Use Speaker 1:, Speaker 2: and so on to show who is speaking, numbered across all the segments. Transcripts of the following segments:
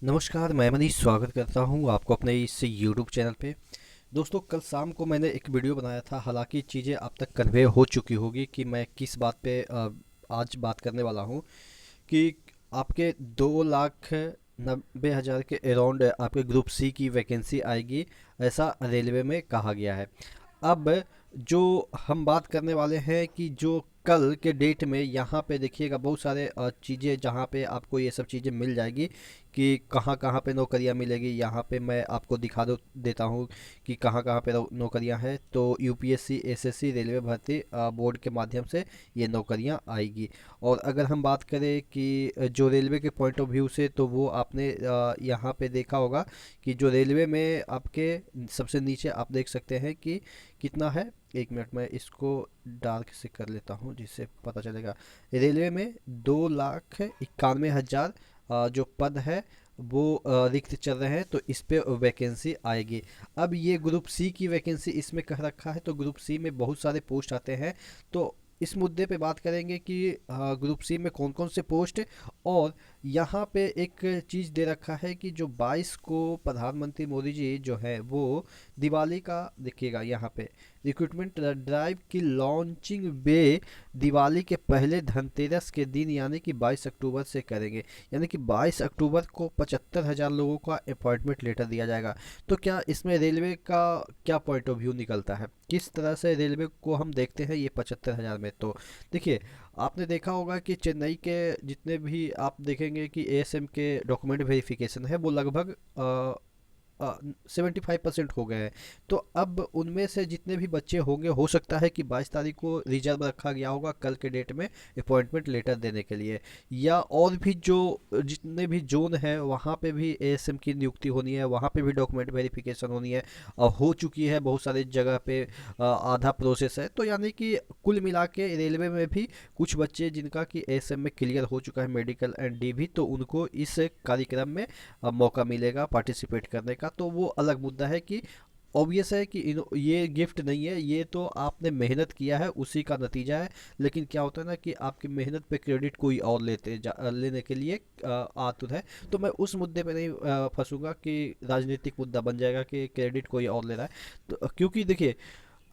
Speaker 1: नमस्कार, मैं मनीष स्वागत करता हूँ आपको अपने इस यूट्यूब चैनल पे। दोस्तों, कल शाम को मैंने एक वीडियो बनाया था, हालांकि चीज़ें अब तक कन्वे हो चुकी होगी कि मैं किस बात पे आज बात करने वाला हूँ कि आपके 2,90,000 के अराउंड आपके ग्रुप सी की वैकेंसी आएगी, ऐसा रेलवे में कहा गया है। अब जो हम बात करने वाले हैं कि जो कल के डेट में यहाँ पे देखिएगा बहुत सारे चीज़ें जहाँ पे आपको ये सब चीज़ें मिल जाएगी कि कहाँ कहाँ पे नौकरियाँ मिलेगी। यहाँ पे मैं आपको दिखा दो देता हूँ कि कहाँ कहाँ पे नौकरियाँ हैं। तो यूपीएससी एसएससी रेलवे भर्ती बोर्ड के माध्यम से ये नौकरियाँ आएगी। और अगर हम बात करें कि जो रेलवे के पॉइंट ऑफ व्यू से, तो वो आपने यहाँ पे देखा होगा कि जो रेलवे में आपके सबसे नीचे आप देख सकते हैं कि कितना है। एक मिनट में इसको डार्क से कर लेता हूँ जिससे पता चलेगा। रेलवे में 2,91,000 जो पद है वो रिक्त चल रहे हैं, तो इस पे वैकेंसी आएगी। अब ये ग्रुप सी की वैकेंसी इसमें कह रखा है, तो ग्रुप सी में बहुत सारे पोस्ट आते हैं। तो इस मुद्दे पे बात करेंगे कि ग्रुप सी में कौन कौन से पोस्ट। और यहाँ पे एक चीज़ दे रखा है कि जो 22 को प्रधानमंत्री मोदी जी जो है वो दिवाली का, देखिएगा यहाँ पे रिक्रूटमेंट ड्राइव की लॉन्चिंग वे दिवाली के पहले धनतेरस के दिन यानी कि 22 अक्टूबर से करेंगे। यानी कि 22 अक्टूबर को 75,000 लोगों का अपॉइंटमेंट लेटर दिया जाएगा। तो क्या इसमें रेलवे का क्या पॉइंट ऑफ व्यू निकलता है, किस तरह से रेलवे को हम देखते हैं ये 75,000 में। तो देखिए, आपने देखा होगा कि चेन्नई के जितने भी आप देखेंगे कि एएसएम के डॉक्यूमेंट वेरिफिकेशन है वो लगभग 75% हो गए हैं। तो अब उनमें से जितने भी बच्चे होंगे, हो सकता है कि 22 तारीख को रिजर्व रखा गया होगा कल के डेट में अपॉइंटमेंट लेटर देने के लिए। या और भी जो जितने भी जोन है वहाँ पे भी एएसएम की नियुक्ति होनी है, वहाँ पे भी डॉक्यूमेंट वेरिफिकेशन होनी है। हो चुकी है बहुत सारे जगह पे, आधा प्रोसेस है। तो यानी कि कुल मिला के रेलवे में भी कुछ बच्चे जिनका कि एएसएम में क्लियर हो चुका है मेडिकल एंड डीभी, तो उनको इस कार्यक्रम में मौका मिलेगा पार्टिसिपेट करने का। तो वो अलग मुद्दा है कि ऑब्वियस है कि ये गिफ्ट नहीं है, ये तो आपने मेहनत किया है उसी का नतीजा है। लेकिन क्या होता है ना कि आपकी मेहनत पे क्रेडिट कोई और लेने के लिए आतुर है। तो मैं उस मुद्दे पे नहीं फंसूंगा कि राजनीतिक मुद्दा बन जाएगा कि क्रेडिट कोई और ले रहा है। तो क्योंकि देखिए,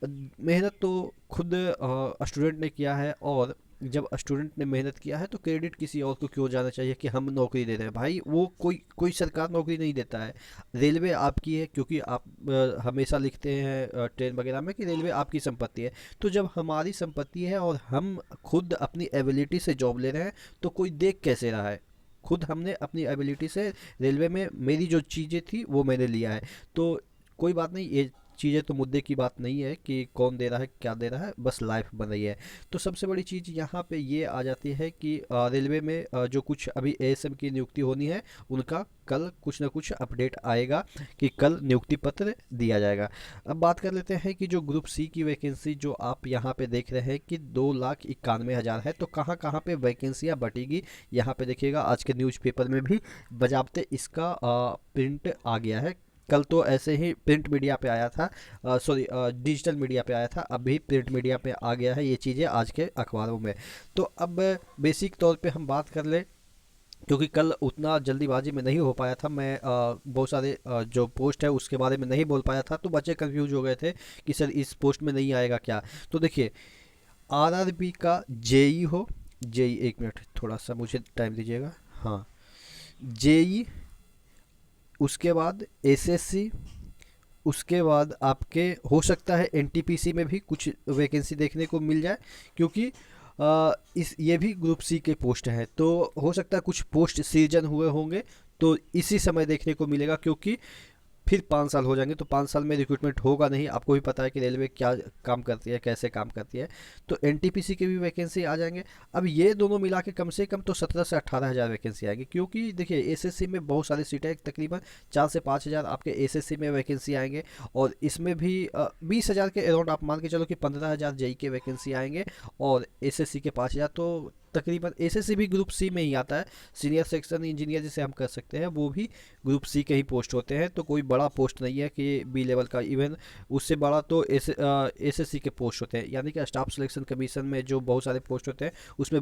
Speaker 1: मेहनत तो खुद स्टूडेंट ने किया है, और जब स्टूडेंट ने मेहनत किया है तो क्रेडिट किसी और को क्यों जाना चाहिए कि हम नौकरी दे रहे हैं। भाई, वो कोई कोई सरकार नौकरी नहीं देता है। रेलवे आपकी है, क्योंकि आप हमेशा लिखते हैं ट्रेन वगैरह में कि रेलवे आपकी संपत्ति है। तो जब हमारी संपत्ति है और हम खुद अपनी एबिलिटी से जॉब ले रहे हैं, तो कोई देख कैसे रहा है। खुद हमने अपनी एबिलिटी से रेलवे में मेरी जो चीज़ें थी वो मैंने लिया है। तो कोई बात नहीं, ये चीज़ें तो मुद्दे की बात नहीं है कि कौन दे रहा है क्या दे रहा है, बस लाइफ बन रही है। तो सबसे बड़ी चीज़ यहाँ पे ये आ जाती है कि रेलवे में जो कुछ अभी एएसएम की नियुक्ति होनी है, उनका कल कुछ ना कुछ अपडेट आएगा कि कल नियुक्ति पत्र दिया जाएगा। अब बात कर लेते हैं कि जो ग्रुप सी की वैकेंसी जो आप यहाँ पे देख रहे हैं कि 2,91,000 है, तो कहाँ कहाँ पे वैकेंसियाँ बटेगी। यहाँ पे देखिएगा, आज के न्यूज़पेपर में भी बजाबते इसका प्रिंट आ गया है। कल तो ऐसे ही प्रिंट मीडिया पे आया था, सॉरी डिजिटल मीडिया पे आया था, अभी प्रिंट मीडिया पे आ गया है ये चीज़ें आज के अखबारों में। तो अब बेसिक तौर पे हम बात कर ले, क्योंकि कल उतना जल्दीबाजी में नहीं हो पाया था, मैं बहुत सारे जो पोस्ट है उसके बारे में नहीं बोल पाया था, तो बच्चे कंफ्यूज हो गए थे कि सर इस पोस्ट में नहीं आएगा क्या। तो देखिए, आरआरबी का जेई हो, जेई, एक मिनट थोड़ा सा मुझे टाइम दीजिएगा। हाँ, जेई, उसके बाद एसएससी, उसके बाद आपके हो सकता है एनटीपीसी में भी कुछ वैकेंसी देखने को मिल जाए, क्योंकि इस ये भी ग्रुप सी के पोस्ट हैं। तो हो सकता है कुछ पोस्ट सृजन हुए होंगे, तो इसी समय देखने को मिलेगा। क्योंकि फिर 5 साल हो जाएंगे, तो 5 साल में रिक्रूटमेंट होगा नहीं। आपको भी पता है कि रेलवे क्या काम करती है, कैसे काम करती है। तो एनटीपीसी की भी वैकेंसी आ जाएंगे। अब ये दोनों मिला के कम से कम तो 17 से 18 हज़ार वैकेंसी आएगी, क्योंकि देखिए एसएससी में बहुत सारी सीटें हैं, तकरीबन 4 से 5 हज़ार आपके एसएससी में वैकेंसी आएंगे। और इसमें भी 20 हज़ार के अराउंड आप मान के चलो कि 15 हज़ार जेई के वैकेंसी आएंगे, और एसएससी के 5 हज़ार, तो तकरीबन एसएससी भी ग्रुप सी में ही आता है, सीनियर सेक्शन इंजीनियर जिसे हम कर सकते हैं, वो भी ग्रुप सी के ही पोस्ट होते हैं। तो कोई बड़ा पोस्ट नहीं है कि बी लेवल का, इवन उससे बड़ा तो एसएससी के पोस्ट होते हैं, यानी कि स्टाफ सिलेक्शन कमीशन में जो बहुत सारे पोस्ट होते हैं उसमें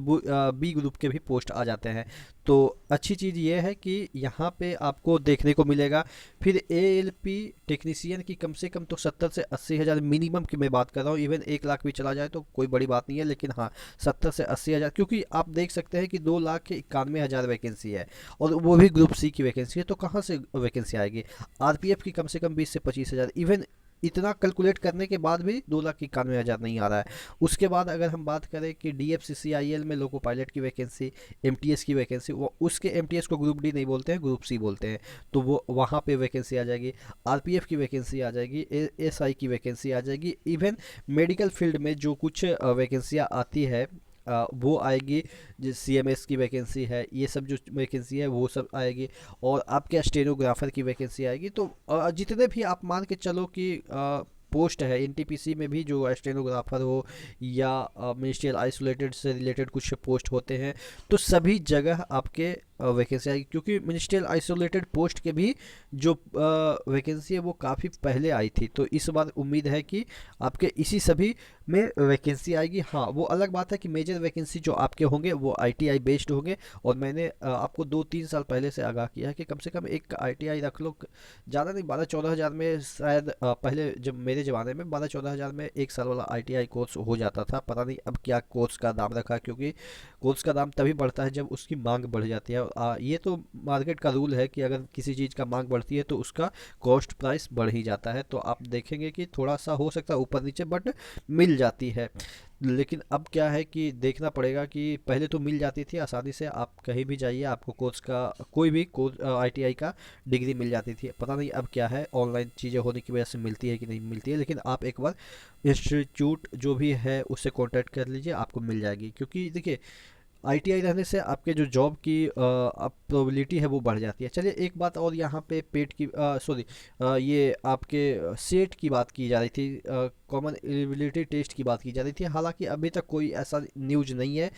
Speaker 1: बी ग्रुप के भी पोस्ट आ जाते हैं। तो अच्छी चीज़ ये है कि यहाँ पे आपको देखने को मिलेगा। फिर एएलपी टेक्नीशियन की कम से कम तो 70 से 80 हज़ार मिनिमम की मैं बात कर रहा हूँ, इवन 1 लाख भी चला जाए तो कोई बड़ी बात नहीं है, लेकिन हाँ 70 से 80 हज़ार, क्योंकि आप देख सकते हैं कि 2,91,000 वैकेंसी है और वो भी ग्रुप सी की वैकेंसी है। तो कहाँ से वैकेंसी आएगी? आरपीएफ की कम से कम 20 से 25 हज़ार, इवन इतना कैलकुलेट करने के बाद भी 2,91,000 नहीं आ रहा है। उसके बाद अगर हम बात करें कि डीएफसीसीआईएल में लोको पायलट की वैकेंसी, एमटीएस की वैकेंसी, वो उसके एमटीएस को ग्रुप डी नहीं बोलते हैं, ग्रुप सी बोलते हैं, तो वो वहाँ पे वैकेंसी आ जाएगी। आरपीएफ की वैकेंसी आ जाएगी, एएसआई की वैकेंसी आ जाएगी, इवन मेडिकल फील्ड में जो कुछ वैकेंसियाँ आती है वो आएगी। जो सीएमएस की वैकेंसी है, ये सब जो वैकेंसी है वो सब आएगी, और आपके स्टेनोग्राफर की वैकेंसी आएगी। तो जितने भी आप मान के चलो कि पोस्ट है एनटीपीसी में भी, जो स्टेनोग्राफर हो या मिनिस्ट्रियल आइसोलेटेड से रिलेटेड कुछ पोस्ट होते हैं, तो सभी जगह आपके वैकेंसी आएगी। क्योंकि मिनिस्ट्रियल आइसोलेटेड पोस्ट के भी जो वैकेंसी है वो काफ़ी पहले आई थी, तो इस बार उम्मीद है कि आपके इसी सभी में वैकेंसी आएगी। हाँ, वो अलग बात है कि मेजर वैकेंसी जो आपके होंगे वो आईटीआई बेस्ड होंगे, और मैंने आपको 2-3 साल पहले से आगाह किया है कि कम से कम एक आईटीआई रख लो, ज़्यादा नहीं, 12-14 हज़ार में शायद पहले जब मेरे ज़माने में 12-14 हज़ार में 1 साल वाला आईटीआई कोर्स हो जाता था। पता नहीं अब क्या कोर्स का दाम रखा, क्योंकि कोर्स का दाम तभी बढ़ता है जब उसकी मांग बढ़ जाती है। ये तो मार्केट का रूल है कि अगर किसी चीज़ का मांग बढ़ती है तो उसका कॉस्ट प्राइस बढ़ ही जाता है। तो आप देखेंगे कि थोड़ा सा हो सकता है ऊपर नीचे, बट मिल जाती है। लेकिन अब क्या है कि देखना पड़ेगा कि पहले तो मिल जाती थी आसानी से, आप कहीं भी जाइए आपको कोर्स का कोई भी कोर्स आईटीआई का डिग्री मिल जाती थी। पता नहीं अब क्या है, ऑनलाइन चीज़ें होने की वजह से मिलती है कि नहीं मिलती है, लेकिन आप एक बार इंस्टीट्यूट जो भी है उससे कांटेक्ट कर लीजिए, आपको मिल जाएगी। क्योंकि देखिए आईटीआई रहने से आपके जो जॉब की प्रोबेबिलिटी है वो बढ़ जाती है। चलिए एक बात और, यहाँ पे पेट की सॉरी ये आपके सेट की बात की जा रही थी, कॉमन एलिजिबिलिटी टेस्ट की बात की जा रही थी। हालांकि अभी तक कोई ऐसा न्यूज नहीं है,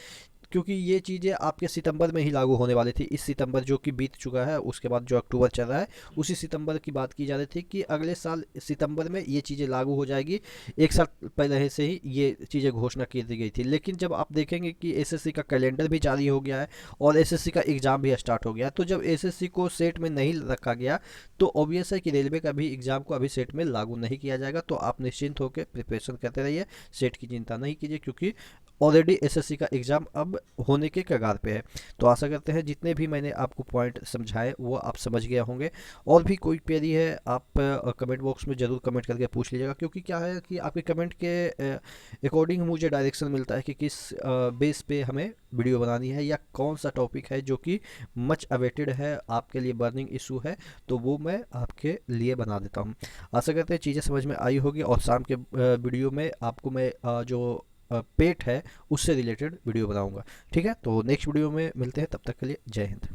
Speaker 1: क्योंकि ये चीज़ें आपके सितंबर में ही लागू होने वाली थी। इस सितंबर जो कि बीत चुका है, उसके बाद जो अक्टूबर चल रहा है, उसी सितंबर की बात की जा रही थी कि अगले साल सितंबर में ये चीज़ें लागू हो जाएगी। 1 साल पहले से ही ये चीज़ें घोषणा की दी गई थी। लेकिन जब आप देखेंगे कि एसएससी का कैलेंडर भी जारी हो गया है और एसएससी का एग्ज़ाम भी स्टार्ट हो गया है, तो जब एसएससी को सेट में नहीं रखा गया तो ऑब्वियस है कि रेलवे का भी एग्ज़ाम को अभी सेट में लागू नहीं किया जाएगा। तो आप निश्चिंत होकर प्रिपरेशन करते रहिए, सेट की चिंता नहीं कीजिए, क्योंकि ऑलरेडी एसएससी का एग्ज़ाम अब होने के कगार पे है। तो आशा करते हैं जितने भी मैंने आपको पॉइंट समझाए वो आप समझ गए होंगे। और भी कोई क्वेरी है आप कमेंट बॉक्स में ज़रूर कमेंट करके पूछ लीजिएगा, क्योंकि क्या है कि आपके कमेंट के अकॉर्डिंग मुझे डायरेक्शन मिलता है कि किस बेस पे हमें वीडियो बनानी है, या कौन सा टॉपिक है जो कि मच अवेटेड है, आपके लिए बर्निंग इशू है, तो वो मैं आपके लिए बना देता हूँ। आशा करते हैं चीज़ें समझ में आई होगी, और शाम के वीडियो में आपको मैं जो पेट है उससे रिलेटेड वीडियो बनाऊंगा। ठीक है, तो नेक्स्ट वीडियो में मिलते हैं, तब तक के लिए जय हिंद।